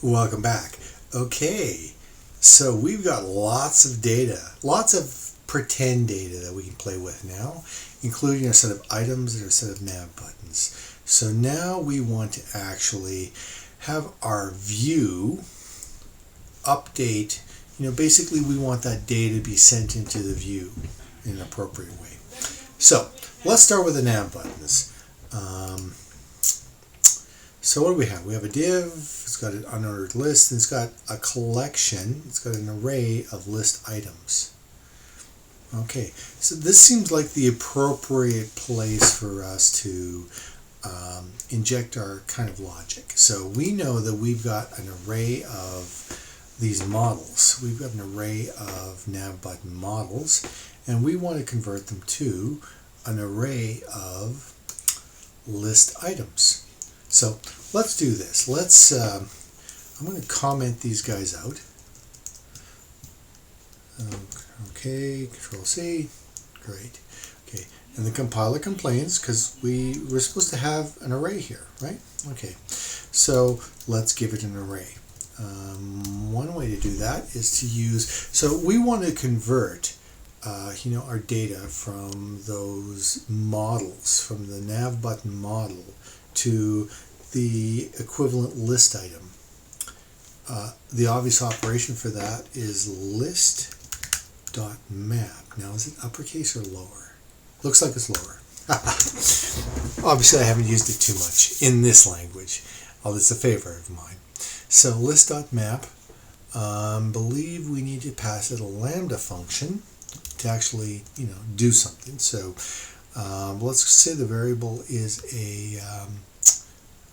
Welcome back. Okay, so we've got lots of data, lots of pretend data that we can play with now, including a set of items and a set of nav buttons. So now we want to actually have our view update. Basically we want that data to be sent into the view in an appropriate way. So let's start with the nav buttons. So what do we have? We have a div, it's got an unordered list, and it's got a collection, it's got an array of list items. Okay, so this seems like the appropriate place for us to inject our kind of logic. So we know that we've got an array of these models. We've got an array of nav button models, and we want to convert them to an array of list items. So let's do this. I'm going to comment these guys out. Okay, Control C, great. Okay, and the compiler complains because we're supposed to have an array here, right? Okay, so let's give it an array. One way to do that is to use, so we want to convert our data from those models, from the nav button model to the equivalent list item. The obvious operation for that is list.map. Now is it uppercase or lower? Looks like it's lower. Obviously I haven't used it too much in this language, although it's a favorite of mine. So list.map, believe we need to pass it a lambda function to actually do something. So let's say the variable is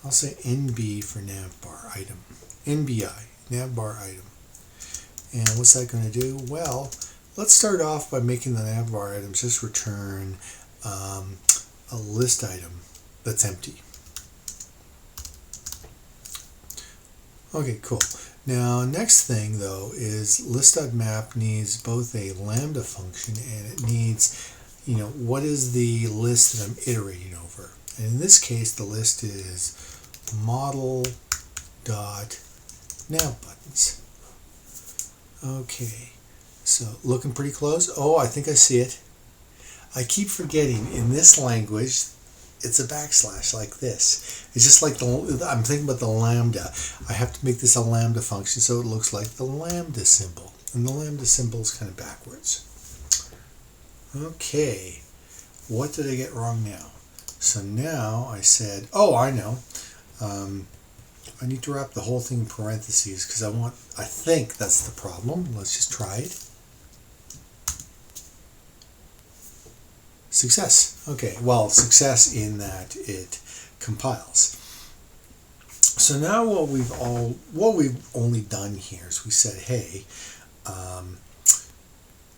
I'll say NB for navbar item. NBI, navbar item. And what's that going to do? Well, let's start off by making the navbar items just return a list item that's empty. Okay, cool. Now, next thing though is list.map needs both a lambda function and it needs, what is the list that I'm iterating over? And in this case, the list is model.navButtons. Okay, so looking pretty close. Oh, I think I see it. I keep forgetting in this language, it's a backslash like this. It's just like I'm thinking about the lambda. I have to make this a lambda function so it looks like the lambda symbol. And the lambda symbol is kind of backwards. Okay, what did I get wrong now? So now I said, oh, I know. I need to wrap the whole thing in parentheses because I think that's the problem. Let's just try it. Success. Okay, well, success in that it compiles. So now what we've only done here is we said, hey,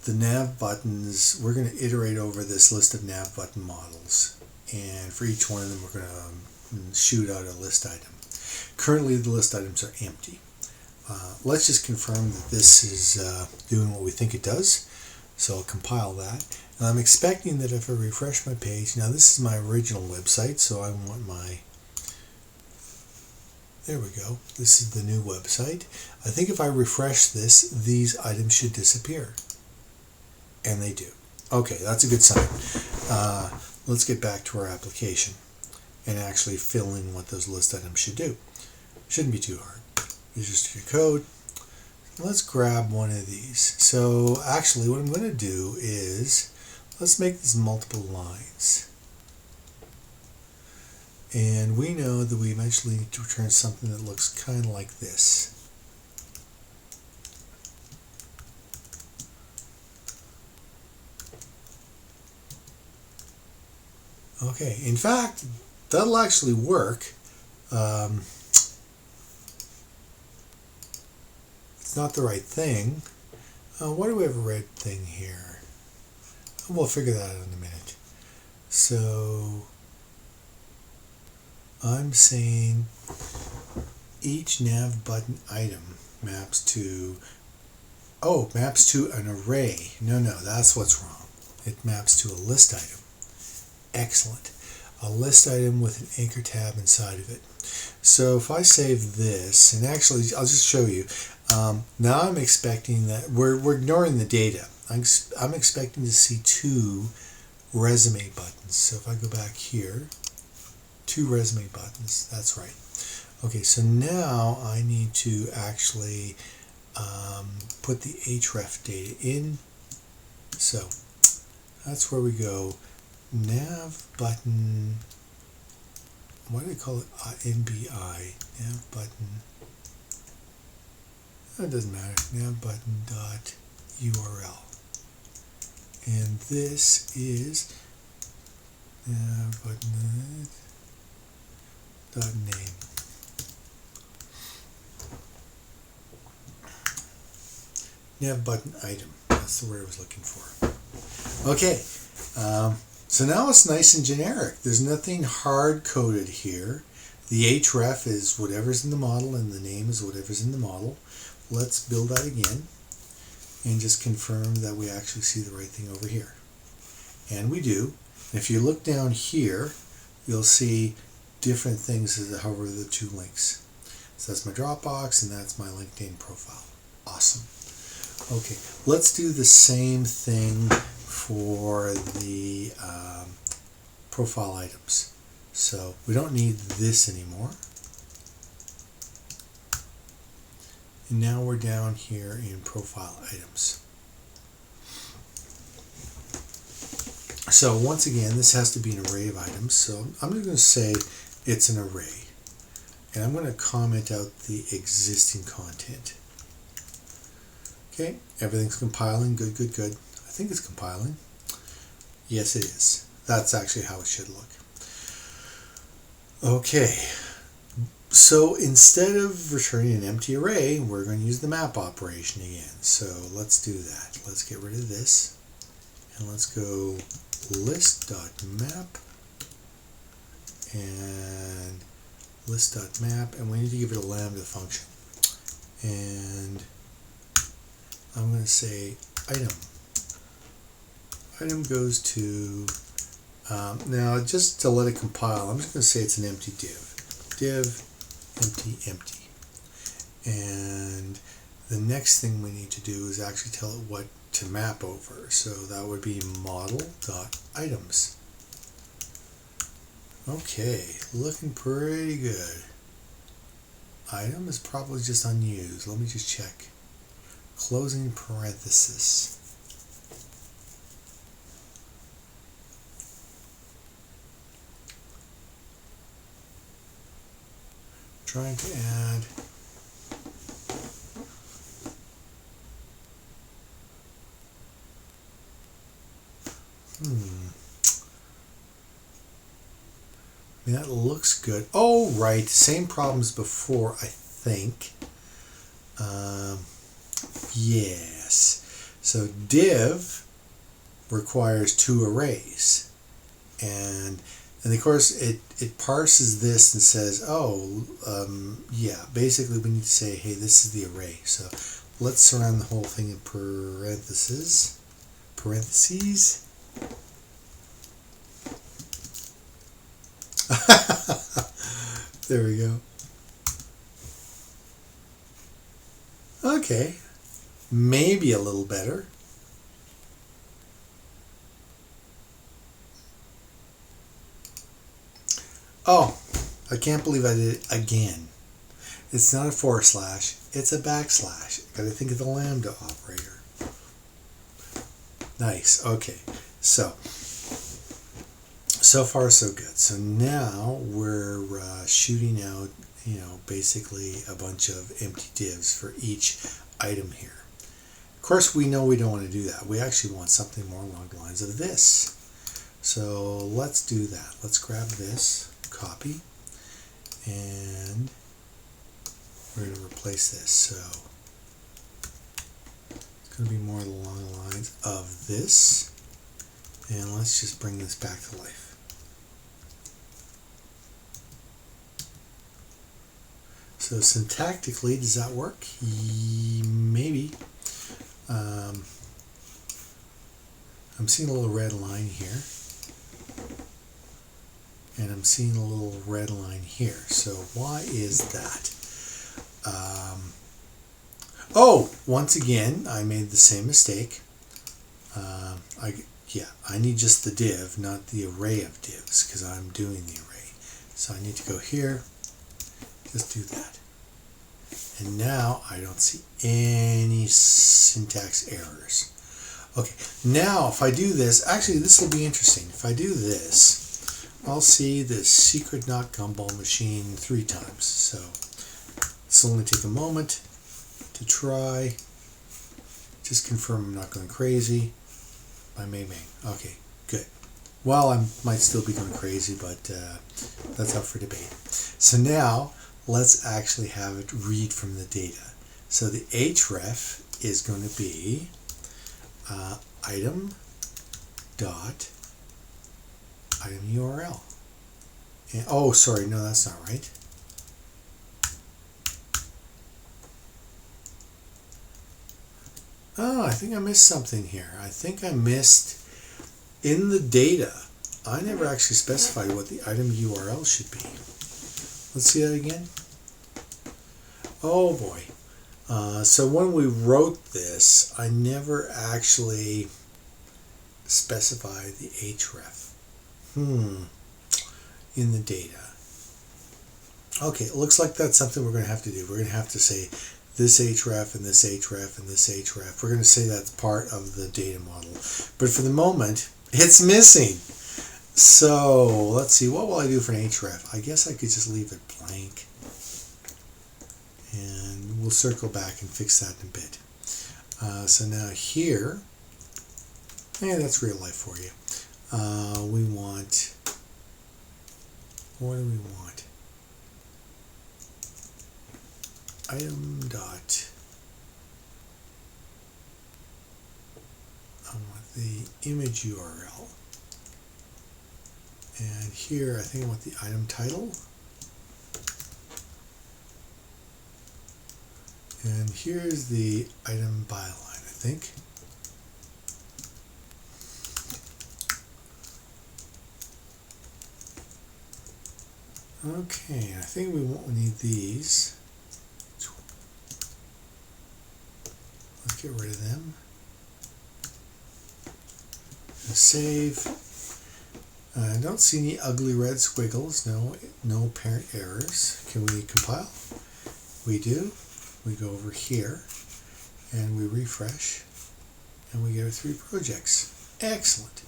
the nav buttons, we're going to iterate over this list of nav button models, and for each one of them we're going to shoot out a list item. Currently the list items are empty. Let's just confirm that this is doing what we think it does. So I'll compile that. And I'm expecting that if I refresh my page, now this is my original website, so I want there we go. This is the new website. I think if I refresh this, these items should disappear. And they do. Okay, that's a good sign. Let's get back to our application and actually fill in what those list items should do. Shouldn't be too hard. It's just your code. Let's grab one of these. So actually what I'm going to do is let's make this multiple lines. And we know that we eventually need to return something that looks kind of like this. Okay, in fact, that'll actually work. It's not the right thing. Why do we have a red thing here? We'll figure that out in a minute. So I'm saying each nav button item maps to an array. No, that's what's wrong. It maps to a list item. Excellent. A list item with an anchor tab inside of it. So if I save this, and actually I'll just show you. Now I'm expecting that we're ignoring the data. I'm expecting to see 2 resume buttons. So if I go back here, 2 resume buttons. That's right. Okay, so now I need to actually put the href data in. So that's where we go. Nav button. Why do they call it NBI? Nav button. It doesn't matter. Nav button dot URL. And this is nav button dot name. Nav button item. That's the word I was looking for. Okay, so now it's nice and generic. There's nothing hard-coded here. The href is whatever's in the model, and the name is whatever's in the model. Let's build that again and just confirm that we actually see the right thing over here. And we do. If you look down here, you'll see different things as I hover the 2 links. So that's my Dropbox and that's my LinkedIn profile. Awesome. Okay, let's do the same thing for the profile items. So we don't need this anymore. And now we're down here in profile items. So once again, this has to be an array of items. So I'm just going to say it's an array. And I'm going to comment out the existing content. Okay, everything's compiling. Good, good, good. I think it's compiling. Yes, it is. That's actually how it should look. Okay, so instead of returning an empty array, we're going to use the map operation again. So let's do that. Let's get rid of this. And let's go list.map and list.map, and we need to give it a lambda function. And I'm going to say item. Item goes to, now just to let it compile, I'm just going to say it's an empty div. Div, empty, empty. And the next thing we need to do is actually tell it what to map over. So that would be model.items. Okay, looking pretty good. Item is probably just unused. Let me just check. Closing parenthesis. Trying to add I mean, that looks good. Oh, right. Same problems before, I think. Yes. So div requires 2 arrays. And of course, it parses this and says, oh, yeah, basically we need to say, hey, this is the array. So let's surround the whole thing in parentheses. There we go. Okay, maybe a little better. Oh, I can't believe I did it again. It's not a // it's a \\. Gotta think of the lambda operator. Nice, okay. So far so good. So now we're shooting out, basically a bunch of empty divs for each item here. Of course, we know we don't want to do that. We actually want something more along the lines of this. So let's do that. Let's grab this, copy, and we're going to replace this. So it's going to be more along the lines of this. And let's just bring this back to life. So syntactically, does that work? Maybe. I'm seeing a little red line here. and I'm seeing a little red line here. So why is that? Oh, once again, I made the same mistake. I need just the div, not the array of divs, because I'm doing the array. So I need to go here, just do that. And now I don't see any syntax errors. Okay, now if I do this, actually this will be interesting. If I do this, I'll see this secret not gumball machine 3 times. So this will only take a moment to try. Just confirm I'm not going crazy. By May. Okay, good. Well, I might still be going crazy, but that's up for debate. So now let's actually have it read from the data. So the href is going to be item dot item URL. And, oh, sorry, no, that's not right. Oh, I think I missed something here. I think I missed in the data. I never actually specified what the item URL should be. Let's see that again. Oh boy. So when we wrote this, I never actually specified the href. In the data. Okay, it looks like that's something we're going to have to do. We're going to have to say this href and this href and this href. We're going to say that's part of the data model. But for the moment, it's missing. So let's see, what will I do for an href? I guess I could just leave it blank. And we'll circle back and fix that in a bit. So now here, that's real life for you. We want, what do we want? Item dot, I want the image URL. And here I think I want the item title. And here's the item byline, I think. Okay, I think we won't need these. Let's get rid of them. And save. I don't see any ugly red squiggles. No apparent errors. Can we compile? We do. We go over here and we refresh and we get our 3 projects. Excellent.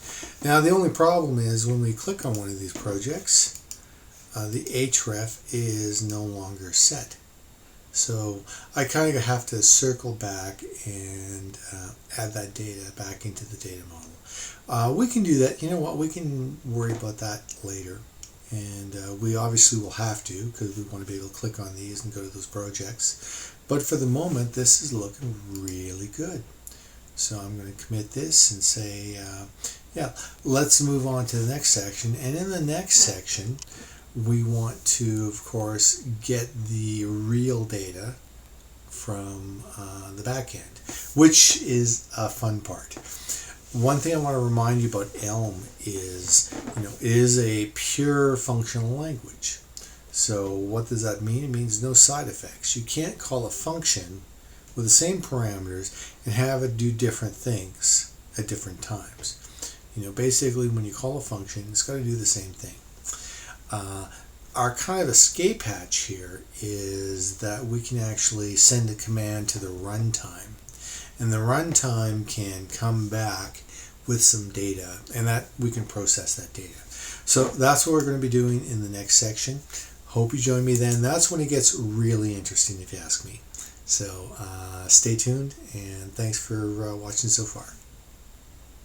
Now the only problem is when we click on one of these projects, the href is no longer set. So I kind of have to circle back and add that data back into the data model. We can do that. You know what? We can worry about that later. And we obviously will have to, because we want to be able to click on these and go to those projects. But for the moment, this is looking really good. So I'm going to commit this and say, yeah, let's move on to the next section. And in the next section, we want to, of course, get the real data from the back end, which is a fun part. One thing I want to remind you about Elm is, it is a pure functional language. So what does that mean? It means no side effects. You can't call a function with the same parameters and have it do different things at different times. Basically when you call a function, it's got to do the same thing. Our kind of escape hatch here is that we can actually send a command to the runtime. And the runtime can come back with some data, and that we can process that data. So that's what we're going to be doing in the next section. Hope you join me then. That's when it gets really interesting, if you ask me. So stay tuned, and thanks for watching so far.